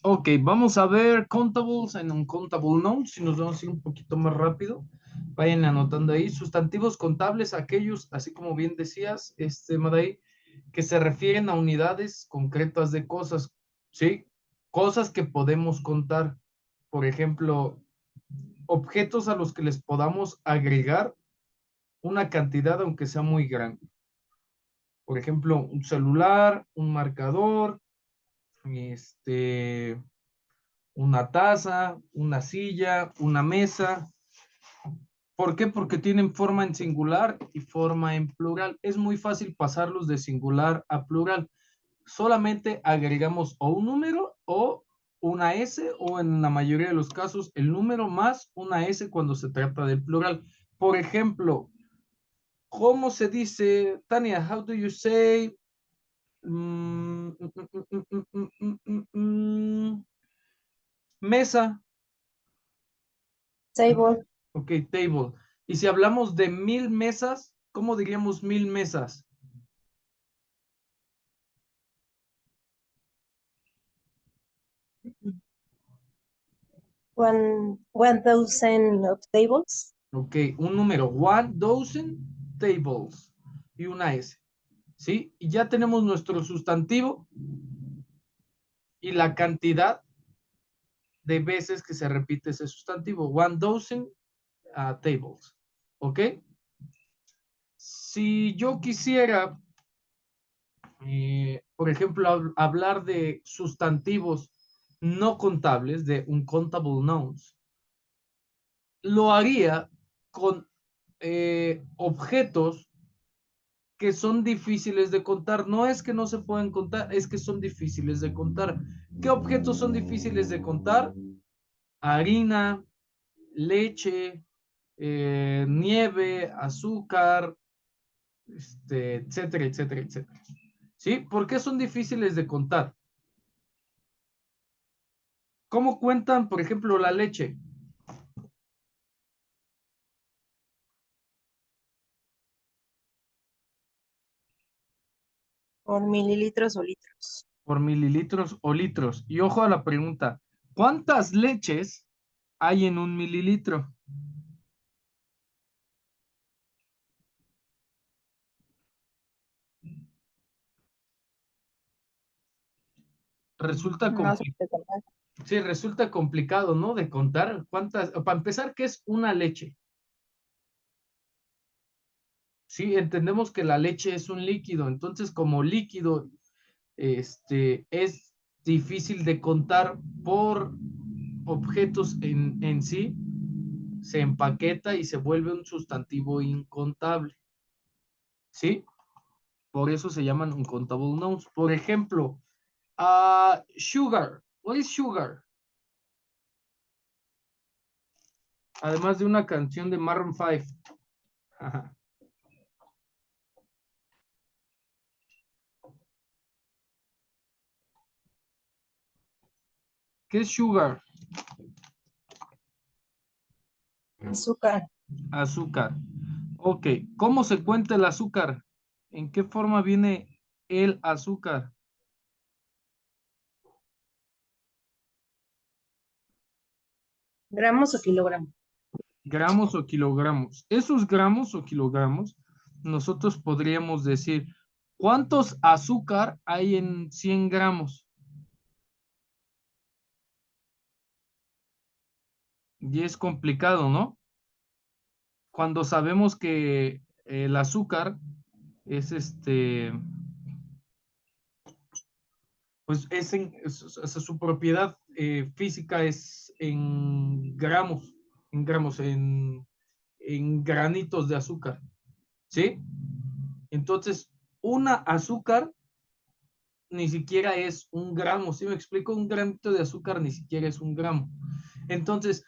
Ok, vamos a ver contables and uncountable nouns. Si nos vamos a ir un poquito más rápido, vayan anotando ahí. Sustantivos contables, aquellos, así como bien decías, Maday, que se refieren a unidades concretas de cosas, ¿sí? Cosas que podemos contar. Por ejemplo, objetos a los que les podamos agregar una cantidad, aunque sea muy grande. Por ejemplo, un celular, un marcador, este una taza, una silla, una mesa. ¿Por qué? Porque tienen forma en singular y forma en plural. Es muy fácil pasarlos de singular a plural. Solamente agregamos o un número o una S o en la mayoría de los casos el número más una S cuando se trata del plural. Por ejemplo, ¿cómo se dice, Tania? How do you say mesa? Table, Ok, table. Y si hablamos de 1000 mesas, ¿cómo diríamos 1000 mesas? one thousand of tables. Ok, un número, 1000 tables y una S. ¿Sí? Y ya tenemos nuestro sustantivo y la cantidad de veces que se repite ese sustantivo. 1000 tables. ¿Ok? Si yo quisiera, por ejemplo, hablar de sustantivos no contables, de uncountable nouns, lo haría con objetos que son difíciles de contar. No es que no se puedan contar, es que son difíciles de contar. ¿Qué objetos son difíciles de contar? Harina, leche, nieve, azúcar, etcétera, etcétera, etcétera. ¿Sí? ¿Por qué son difíciles de contar? ¿Cómo cuentan, por ejemplo, la leche? Por mililitros o litros. Por mililitros o litros. Y ojo a la pregunta, ¿cuántas leches hay en un mililitro? Resulta No se complicado. puede contar. Sí, resulta complicado, ¿no? De contar cuántas. Para empezar, ¿qué es una leche? Sí, entendemos que la leche es un líquido, entonces como líquido, es difícil de contar por objetos en sí, se empaqueta y se vuelve un sustantivo incontable, ¿sí? Por eso se llaman uncountable nouns. Por ejemplo, sugar. What is sugar? Además de una canción de Maroon 5. ¿Qué es sugar? Azúcar. Azúcar. Ok, ¿cómo se cuenta el azúcar? ¿En qué forma viene el azúcar? ¿Gramos o kilogramos? ¿Gramos o kilogramos? Esos gramos o kilogramos, nosotros podríamos decir, ¿cuántos azúcar hay en 100 gramos? Y es complicado, ¿no? Cuando sabemos que el azúcar es pues su propiedad física es en gramos, en granitos de azúcar, ¿sí? Entonces, una azúcar ni siquiera es un gramo, ¿sí me explico? Un granito de azúcar ni siquiera es un gramo. Entonces,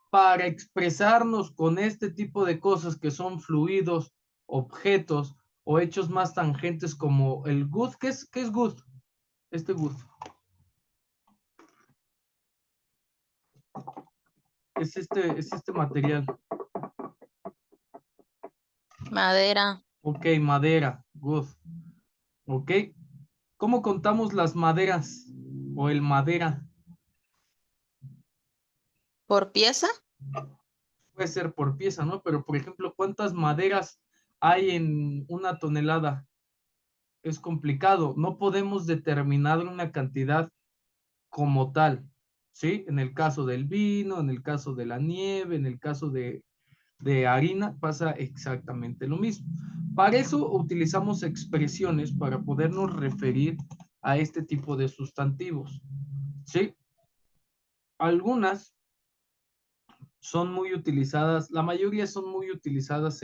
para expresarnos con este tipo de cosas que son fluidos, objetos o hechos más tangentes como el good, qué es good? Este good. Es este material. Madera, Ok, madera, good. Ok. ¿Cómo contamos las maderas o el madera? ¿Por pieza? Puede ser por pieza, ¿no? Pero, por ejemplo, ¿cuántas maderas hay en una tonelada? Es complicado. No podemos determinar una cantidad como tal, ¿sí? En el caso del vino, en el caso de la nieve, en el caso de harina, pasa exactamente lo mismo. Para eso utilizamos expresiones para podernos referir a este tipo de sustantivos, ¿sí? Algunas son muy utilizadas, la mayoría son muy utilizadas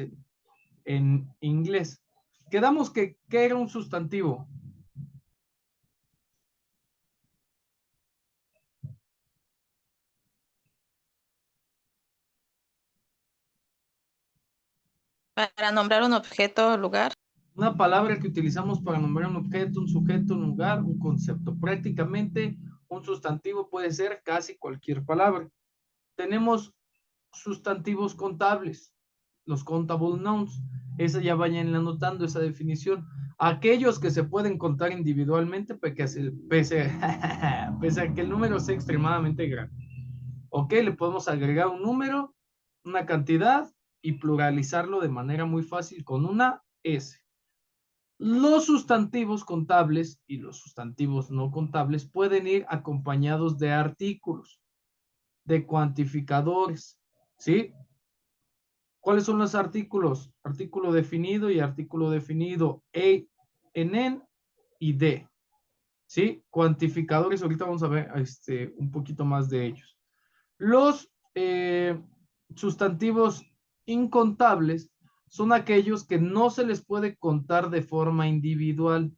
en inglés. Quedamos que, ¿qué era un sustantivo? Para nombrar un objeto o lugar. Una palabra que utilizamos para nombrar un objeto, un sujeto, un lugar, un concepto. Prácticamente un sustantivo puede ser casi cualquier palabra. Tenemos sustantivos contables, los contable nouns. Esa ya vayan anotando esa definición. Aquellos que se pueden contar individualmente, pese a que el número sea extremadamente grande. Ok, le podemos agregar un número, una cantidad y pluralizarlo de manera muy fácil con una S. Los sustantivos contables y los sustantivos no contables pueden ir acompañados de artículos, de cuantificadores, ¿sí? ¿Cuáles son los artículos? Artículo definido y artículo definido, en y de, ¿sí? Cuantificadores, ahorita vamos a ver un poquito más de ellos. Los sustantivos incontables son aquellos que no se les puede contar de forma individual,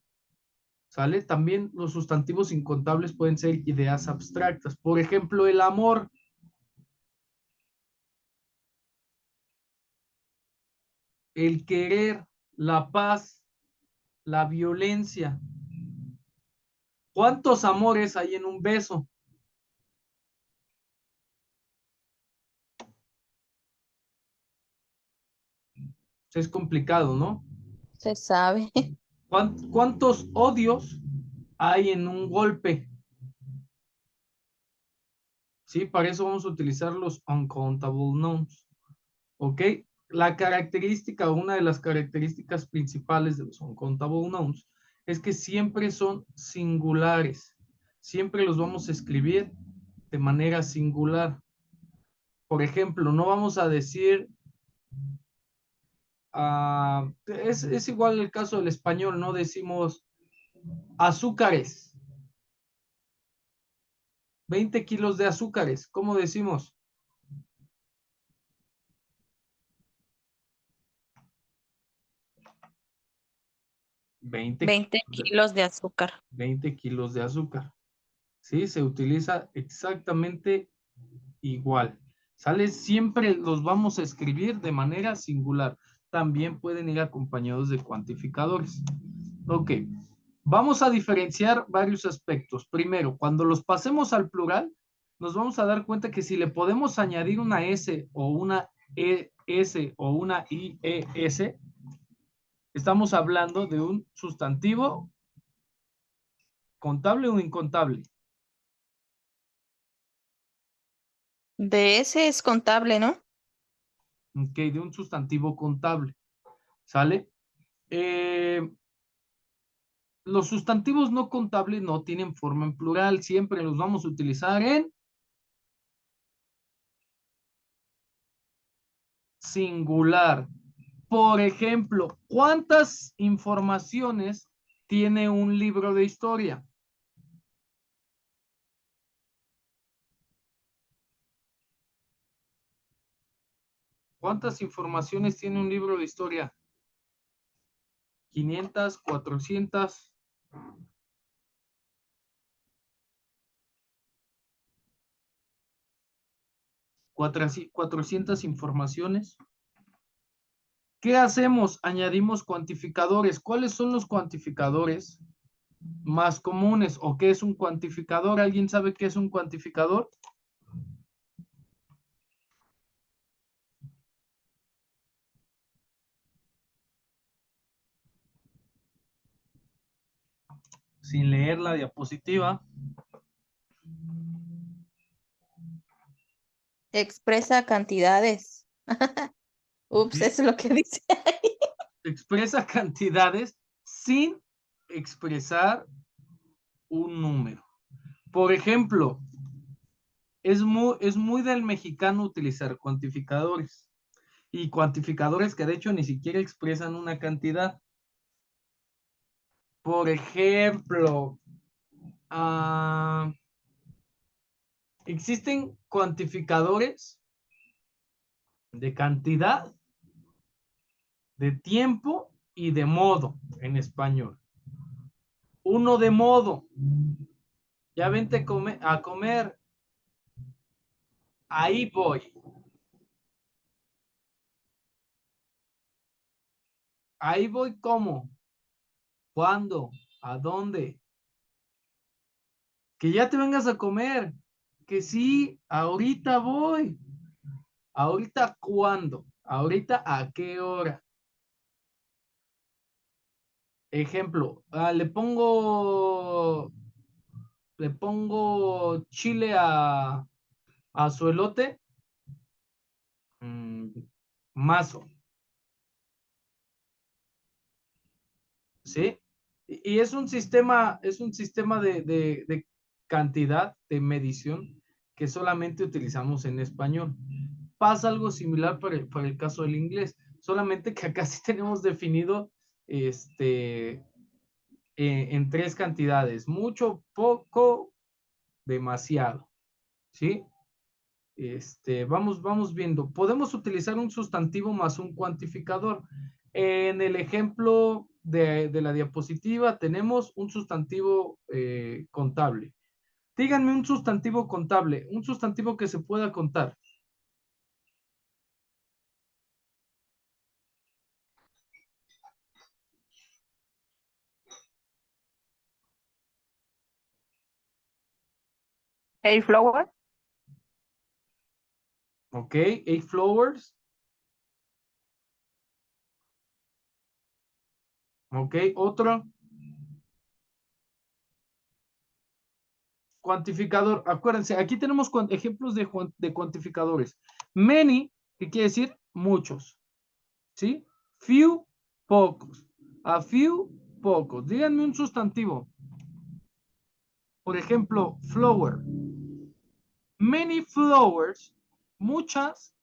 ¿sale? También los sustantivos incontables pueden ser ideas abstractas. Por ejemplo, el amor. El querer, la paz, la violencia. ¿Cuántos amores hay en un beso? Es complicado, ¿no? Se sabe. ¿Cuántos odios hay en un golpe? Sí, para eso vamos a utilizar los uncountable nouns. ¿Ok? La característica, una de las características principales de los uncountable nouns es que siempre son singulares. Siempre los vamos a escribir de manera singular. Por ejemplo, no vamos a decir, es igual el caso del español, no decimos azúcares, 20 kilos de azúcares, ¿cómo decimos? 20 20 kilos de, kilos de azúcar. 20 kilos de azúcar. ¿Sí? Se utiliza exactamente igual. ¿Sale? Siempre los vamos a escribir de manera singular. También pueden ir acompañados de cuantificadores. Ok. Vamos a diferenciar varios aspectos. Primero, cuando los pasemos al plural, nos vamos a dar cuenta que si le podemos añadir una S o una ES o una IES, estamos hablando de un sustantivo contable o incontable. De ese es contable, ¿no? Ok, de un sustantivo contable. ¿Sale? Los sustantivos no contables no tienen forma en plural, siempre los vamos a utilizar en singular. Por ejemplo, ¿cuántas informaciones tiene un libro de historia? ¿Cuántas informaciones tiene un libro de historia? 500, 400, 400 informaciones. ¿Qué hacemos? Añadimos cuantificadores. ¿Cuáles son los cuantificadores más comunes? ¿O qué es un cuantificador? ¿Alguien sabe qué es un cuantificador? Sin leer la diapositiva. Expresa cantidades. Ups, ¿sí? eso es lo que dice. Expresa cantidades sin expresar un número. Por ejemplo, es muy del mexicano utilizar cuantificadores y cuantificadores que de hecho ni siquiera expresan una cantidad. Por ejemplo, existen cuantificadores de cantidad, de tiempo y de modo en español. Uno de modo, ya vente a comer, ahí voy. Ahí voy, ¿cómo? ¿Cuándo? ¿A dónde? Que ya te vengas a comer. Que sí, ahorita voy. ¿Ahorita cuándo? ¿Ahorita a qué hora? Ejemplo, le pongo chile a su elote. mm, Mazo, ¿sí? Y es un sistema de cantidad, de medición, que solamente utilizamos en español. Pasa algo similar para el caso del inglés, solamente que acá sí tenemos definido en tres cantidades: mucho, poco, demasiado, ¿sí? Vamos viendo. Podemos utilizar un sustantivo más un cuantificador. En el ejemplo de la diapositiva tenemos un sustantivo contable. Díganme un sustantivo contable, un sustantivo que se pueda contar. ¿El flower? ¿Ok? 8 flowers. ¿Ok? Otro. Cuantificador. Acuérdense, aquí tenemos ejemplos de cuantificadores. Many, que quiere decir muchos. ¿Sí? Few, pocos. A few, pocos. Díganme un sustantivo. Por ejemplo, flower. Many flowers. Muchas.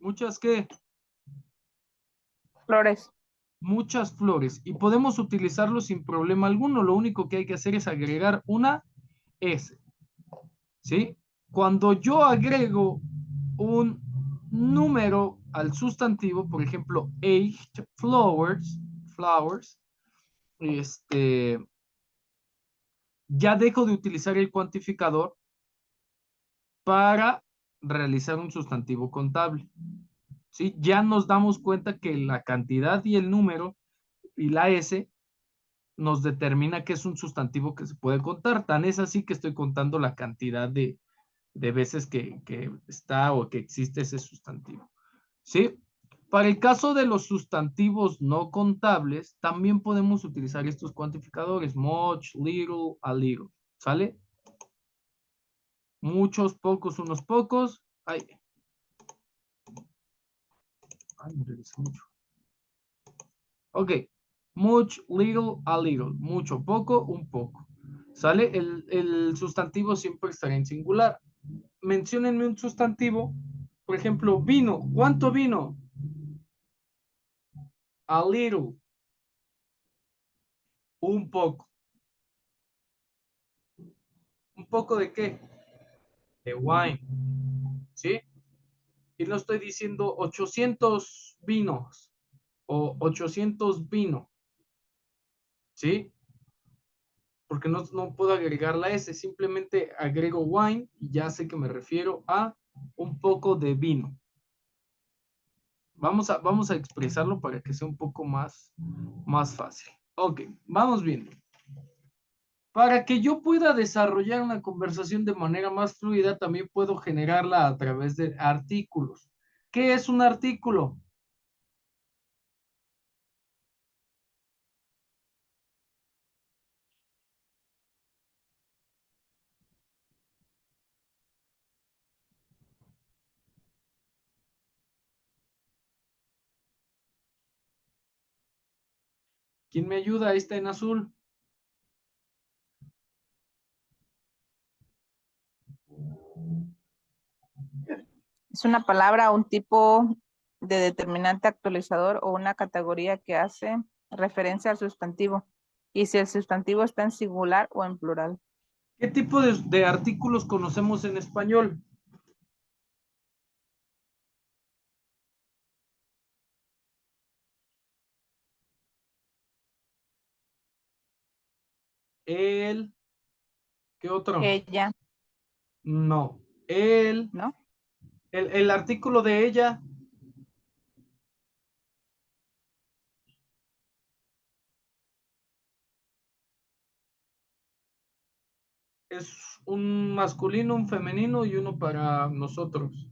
¿Muchas qué? Flores. Muchas flores. Y podemos utilizarlo sin problema alguno. Lo único que hay que hacer es agregar una S. ¿Sí? Cuando yo agrego un número al sustantivo, por ejemplo, 8 flowers, ya dejo de utilizar el cuantificador para realizar un sustantivo contable. ¿Sí? Ya nos damos cuenta que la cantidad y el número y la S nos determina que es un sustantivo que se puede contar. Tan es así que estoy contando la cantidad de veces que está o que existe ese sustantivo. ¿Sí? Para el caso de los sustantivos no contables, también podemos utilizar estos cuantificadores: much, little, a little. ¿Sale? Muchos, pocos, unos pocos. Ay, me regresé mucho. Ok. Much, little, a little. Mucho, poco, un poco. ¿Sale? El sustantivo siempre estará en singular. Menciónenme un sustantivo. Por ejemplo, vino. ¿Cuánto vino? A little. Un poco. ¿Un poco de qué? De wine. ¿Sí? Y no estoy diciendo 800 vinos o 800 vino. ¿Sí? Porque no puedo agregar la S, simplemente agrego wine y ya sé que me refiero a un poco de vino. Vamos a expresarlo para que sea un poco más fácil. Ok, vamos viendo. Para que yo pueda desarrollar una conversación de manera más fluida, también puedo generarla a través de artículos. ¿Qué es un artículo? ¿Quién me ayuda? Ahí está en azul. Es una palabra, un tipo de determinante actualizador o una categoría que hace referencia al sustantivo. Y si el sustantivo está en singular o en plural. ¿Qué tipo de artículos conocemos en español? El, ¿qué otro? Ella, No, ¿no? el artículo de ella. Es un masculino, un femenino y uno para nosotros.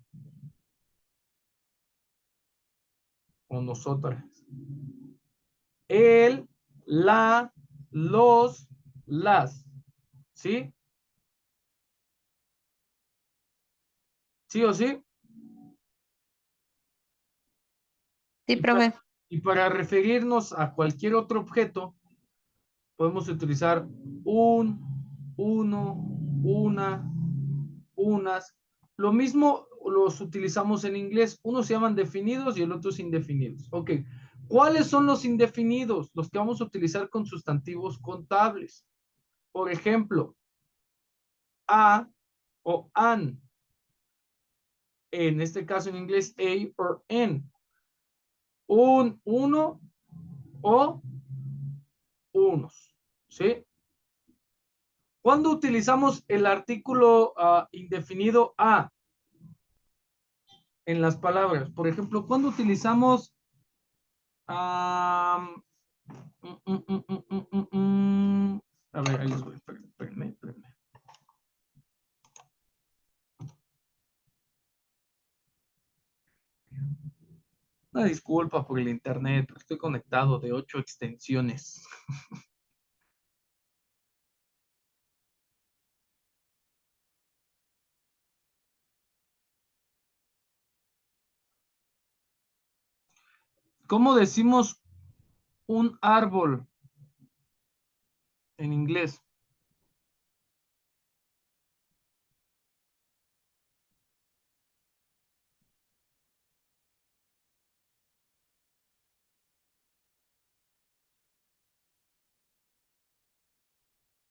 O nosotras. El, la, los, las. ¿Sí? ¿Sí o sí? Sí, profe. Y para referirnos a cualquier otro objeto, podemos utilizar un, uno, una, unas. Lo mismo los utilizamos en inglés. Unos se llaman definidos y el otro es indefinidos. Ok. ¿Cuáles son los indefinidos? Los que vamos a utilizar con sustantivos contables. Por ejemplo, a o an. En este caso en inglés, a o n. Un, uno o unos. ¿Sí? ¿Cuándo utilizamos el artículo indefinido a en las palabras? Por ejemplo, ¿cuándo utilizamos a ver, ahí les voy. Espérenme. Una disculpa por el internet, estoy conectado de 8 extensiones. ¿Cómo decimos un árbol en inglés?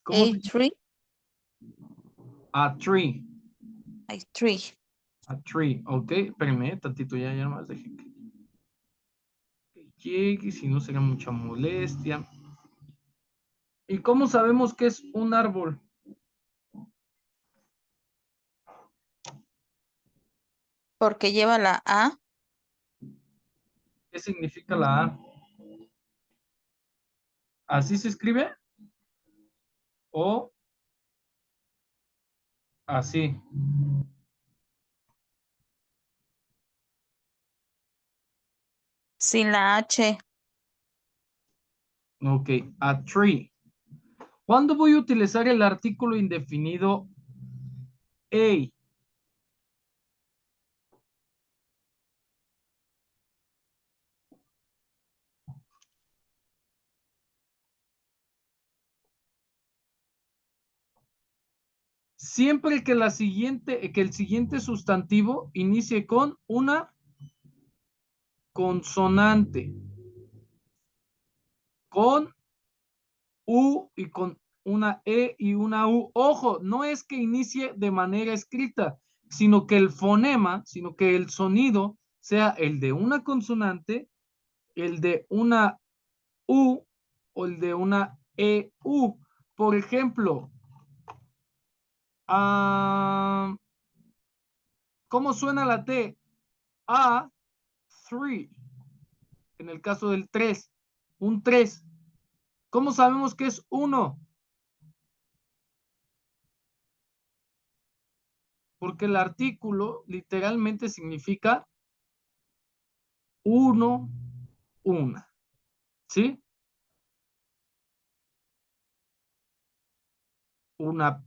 ¿Cómo A se tree. A tree. A tree. A tree, ok. Espérenme tantito, ya más dejé que llegue, si no será mucha molestia. ¿Y cómo sabemos que es un árbol? Porque lleva la A. ¿Qué significa la A? ¿Así se escribe? ¿O así? Sin la H. Ok, a tree. ¿Cuándo voy a utilizar el artículo indefinido a? Siempre que el siguiente sustantivo inicie con una consonante, con U y con una E y una U. Ojo, no es que inicie de manera escrita, sino que el fonema, sino que el sonido sea el de una consonante, el de una U o el de una EU. Por ejemplo, ¿cómo suena la T? A, 3. En el caso del 3, un 3. ¿Cómo sabemos que es 1? Porque el artículo literalmente significa uno, una. ¿Sí? Una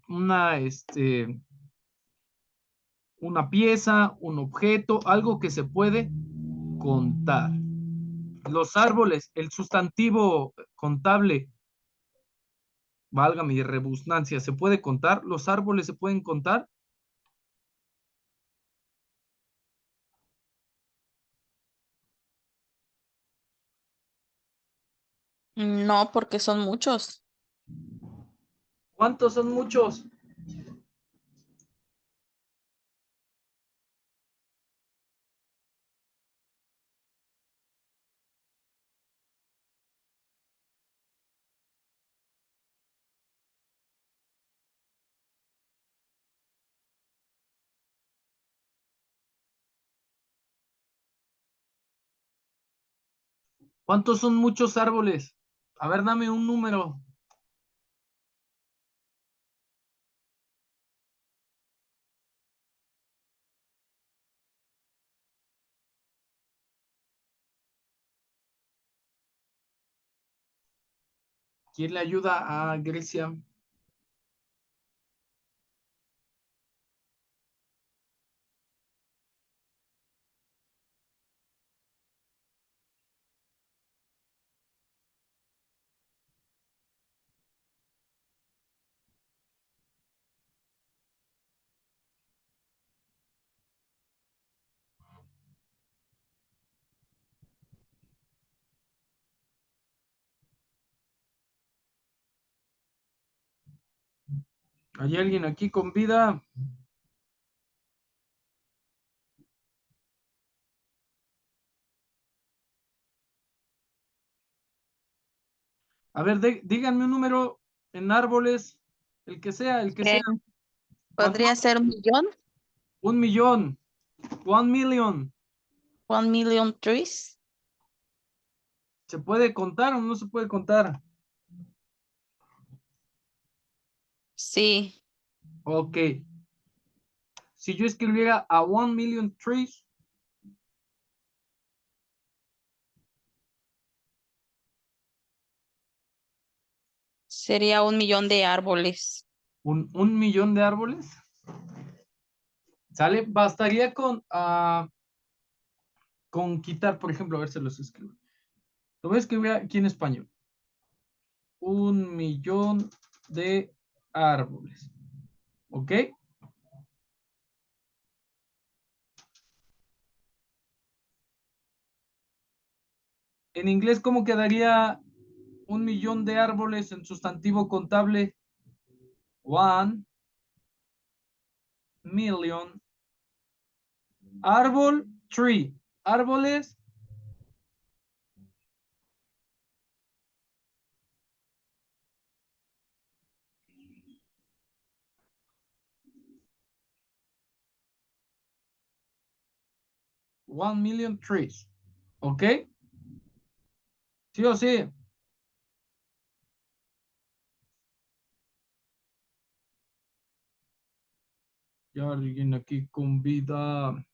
pieza, un objeto, algo que se puede contar. Los árboles, el sustantivo contable, valga mi redundancia, ¿se puede contar? ¿Los árboles se pueden contar? No, porque son muchos. ¿Cuántos son muchos? ¿Cuántos son muchos árboles? A ver, dame un número. ¿Quién le ayuda a Grecia? ¿Hay alguien aquí con vida? A ver, díganme un número en árboles, el que sea, el que sea. ¿Cuánto? Podría ser 1 millón. 1 millón. 1 million. 1 million trees. ¿Se puede contar o no se puede contar? Sí, Ok. Si yo escribiera a 1 million trees, sería 1 millón de árboles. un millón de árboles, ¿sale? Bastaría con quitar, por ejemplo, a ver si los escribo. Lo voy a escribir aquí en español. 1 millón de árboles. ¿Ok? En inglés, ¿cómo quedaría 1 millón de árboles en sustantivo contable? 1 million. Árbol, tree. Árboles, 1 million trees. ¿Ok? ¿Sí o sí? Ya alguien aquí con vida.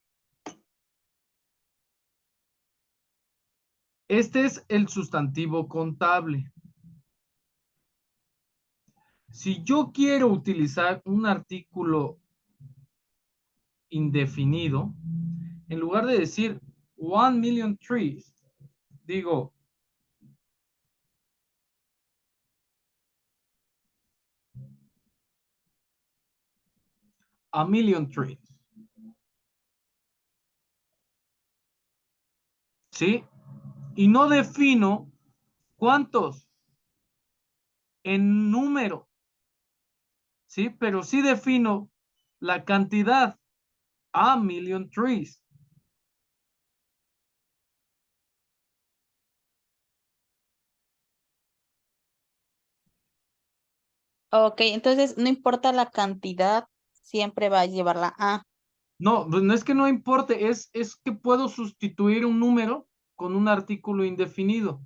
Este es el sustantivo contable. Si yo quiero utilizar un artículo indefinido, en lugar de decir 1 million trees, digo a million trees. ¿Sí? Y no defino cuántos en número. ¿Sí? Pero sí defino la cantidad a million trees. Ok, entonces no importa la cantidad, siempre va a llevar la A. No, pues no es que no importe, es que puedo sustituir un número con un artículo indefinido.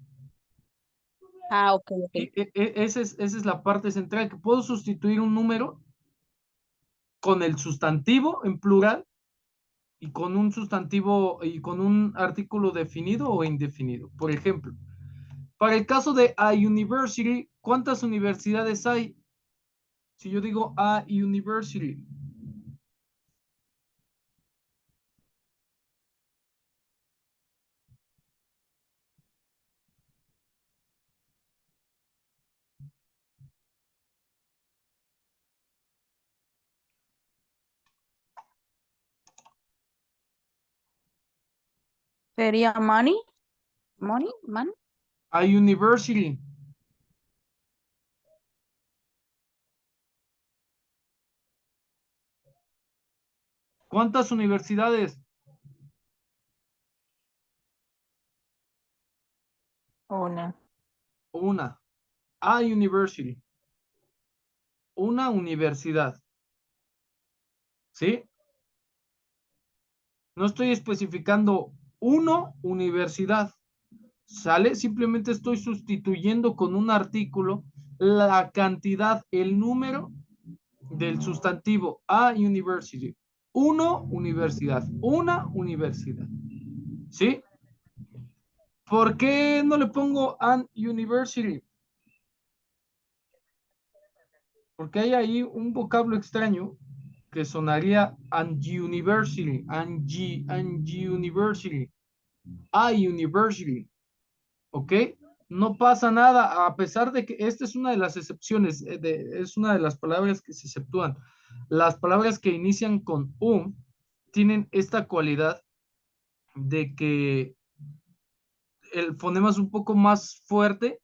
Ah, ok, Y ok. esa es la parte central, que puedo sustituir un número con el sustantivo en plural y con un sustantivo y con un artículo definido o indefinido. Por ejemplo, para el caso de a university, ¿cuántas universidades hay? Si yo digo a university, Sería money. Money, man. A university. ¿Cuántas universidades? Una. Una. A university. Una universidad. ¿Sí? No estoy especificando uno universidad. ¿Sale? Simplemente estoy sustituyendo con un artículo la cantidad, el número del sustantivo a university. Uno, universidad. Una universidad. ¿Sí? ¿Por qué no le pongo an university? Porque hay ahí un vocablo extraño que sonaría an university, an university, a university. ¿Ok? No pasa nada, a pesar de que esta es una de las excepciones, es una de las palabras que se exceptúan. Las palabras que inician con tienen esta cualidad de que el fonema es un poco más fuerte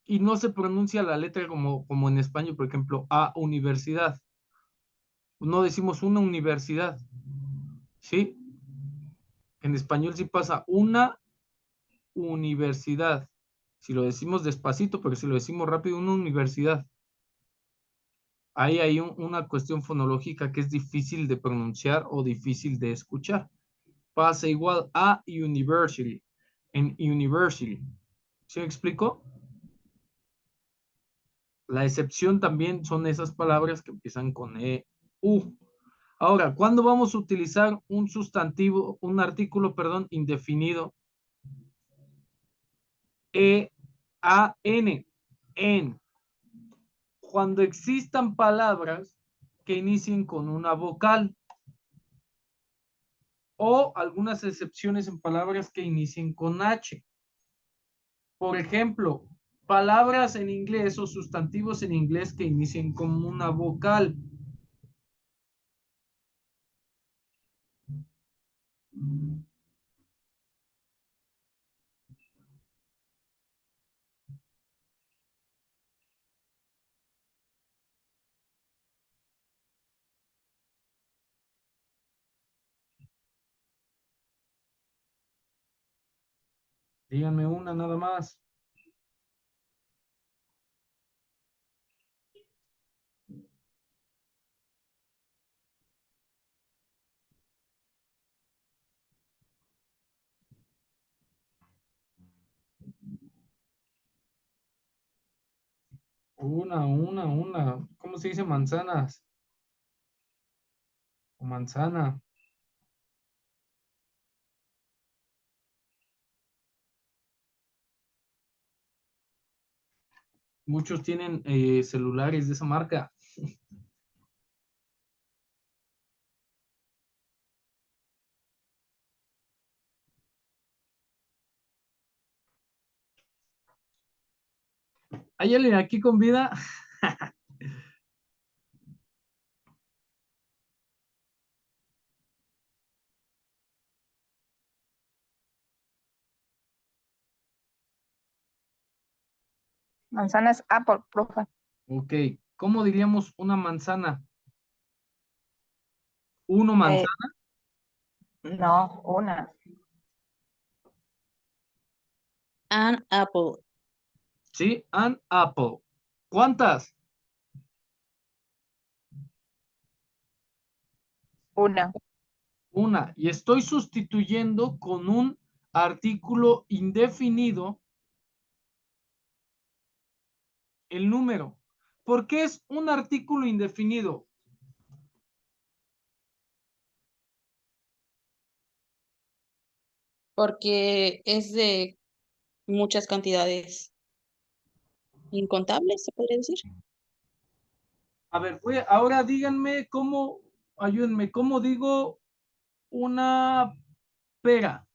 y no se pronuncia la letra como en español, por ejemplo, a universidad. No decimos una universidad, ¿sí? En español sí pasa una universidad. Si lo decimos despacito, pero si lo decimos rápido, una universidad. Ahí hay una cuestión fonológica que es difícil de pronunciar o difícil de escuchar. Pasa igual a university, en university. ¿Sí me explico? La excepción también son esas palabras que empiezan con u. Ahora, ¿cuándo vamos a utilizar un sustantivo, un artículo, perdón, indefinido? E-A-N, en. Cuando existan palabras que inicien con una vocal o algunas excepciones en palabras que inicien con H. Por ejemplo, palabras en inglés o sustantivos en inglés que inicien con una vocal. Díganme una nada más. Una. ¿Cómo se dice manzanas? O manzana. Muchos tienen celulares de esa marca. ¿Hay alguien aquí con vida? Manzana es apple, profe. Ok. ¿Cómo diríamos una manzana? Uno Eh, manzana. no, una. An apple. Sí, an apple. ¿Cuántas? Una. Una. Y estoy sustituyendo con un artículo indefinido el número. ¿Por qué es un artículo indefinido? Porque es de muchas cantidades incontables, se podría decir. A ver, ahora díganme cómo, ayúdenme, cómo digo una pera.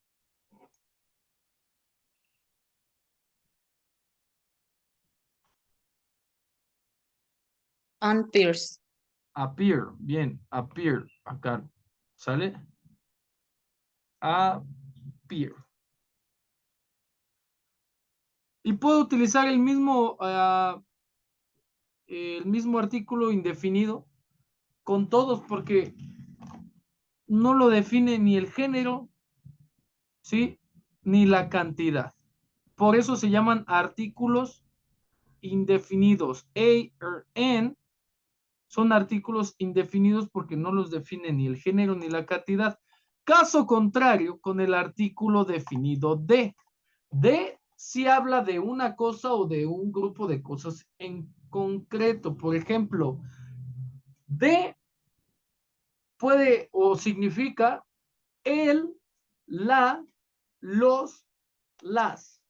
Unpierced. Appear, bien, appear, acá, ¿sale? Appear. Y puedo utilizar el mismo artículo indefinido con todos porque no lo define ni el género, ¿sí? Ni la cantidad. Por eso se llaman artículos indefinidos. A or N son artículos indefinidos porque no los define ni el género ni la cantidad. Caso contrario con el artículo definido de. De si habla de una cosa o de un grupo de cosas en concreto. Por ejemplo, de puede o significa el, la, los, las.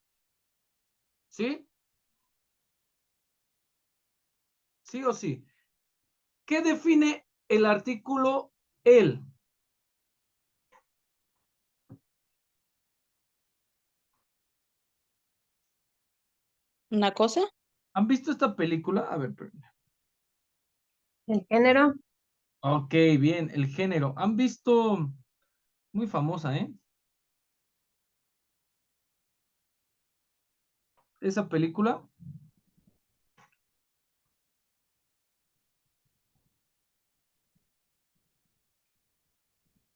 ¿Sí? ¿Sí o sí? ¿Qué define el artículo el? ¿Una cosa? ¿Han visto esta película? A ver, espérenme. El género, Ok, bien, el género. ¿Han visto? Muy famosa, ¿eh? Esa película.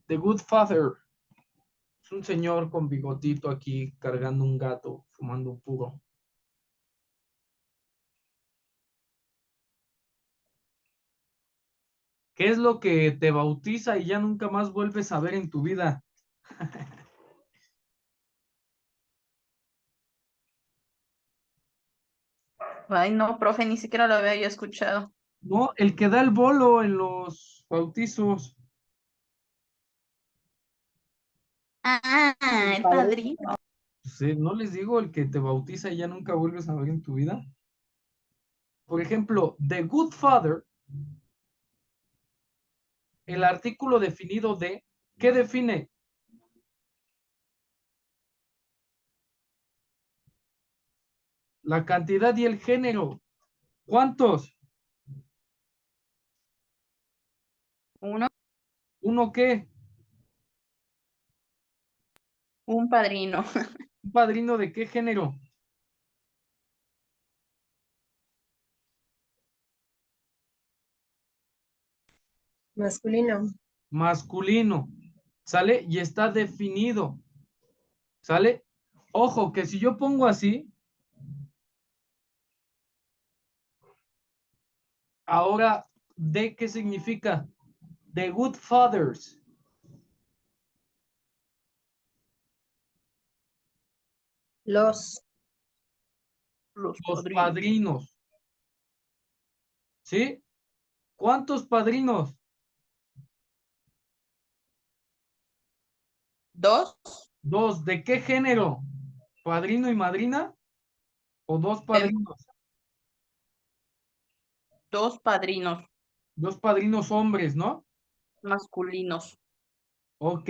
The Good Father. Es un señor con bigotito aquí cargando un gato, fumando un puro. ¿Qué es lo que te bautiza y ya nunca más vuelves a ver en tu vida? Ay, no, profe, ni siquiera lo había yo escuchado. No, el que da el bolo en los bautizos. Ah, el padrino. Sí, no les digo el que te bautiza y ya nunca vuelves a ver en tu vida. Por ejemplo, The Good Father, el artículo definido de, ¿qué define? La cantidad y el género. ¿Cuántos? Uno, ¿Uno qué? un padrino. ¿Un padrino de qué género? masculino, Masculino. ¿Sale? Y está definido. ¿Sale? Ojo, que si yo pongo así, ahora, ¿de qué significa? The Good Fathers. los, Los Los padrinos. padrinos. ¿Sí? ¿Cuántos padrinos? Dos, Dos. ¿De qué género? ¿Padrino y madrina? ¿O dos em, padrinos? dos padrinos Dos padrinos hombres, ¿no? masculinos. Ok.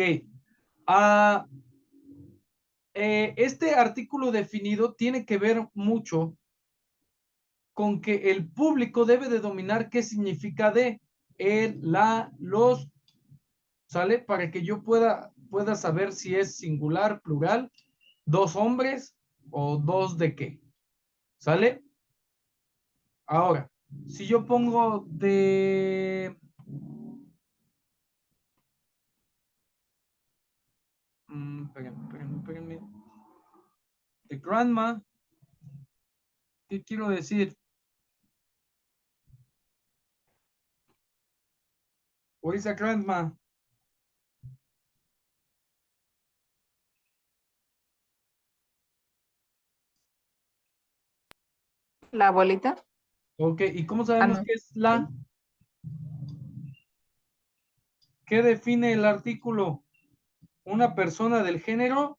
Ah, este artículo definido tiene que ver mucho con que el público debe de dominar qué significa de el, la, los, ¿sale? Para que yo pueda saber si es singular, plural, dos hombres o dos de qué, ¿sale? Ahora, si yo pongo de... espérenme. De grandma, ¿qué quiero decir? What is a grandma? La abuelita. Ok, ¿y cómo Ah, sabemos no. qué es la? ¿Qué define el artículo? ¿Una persona del género?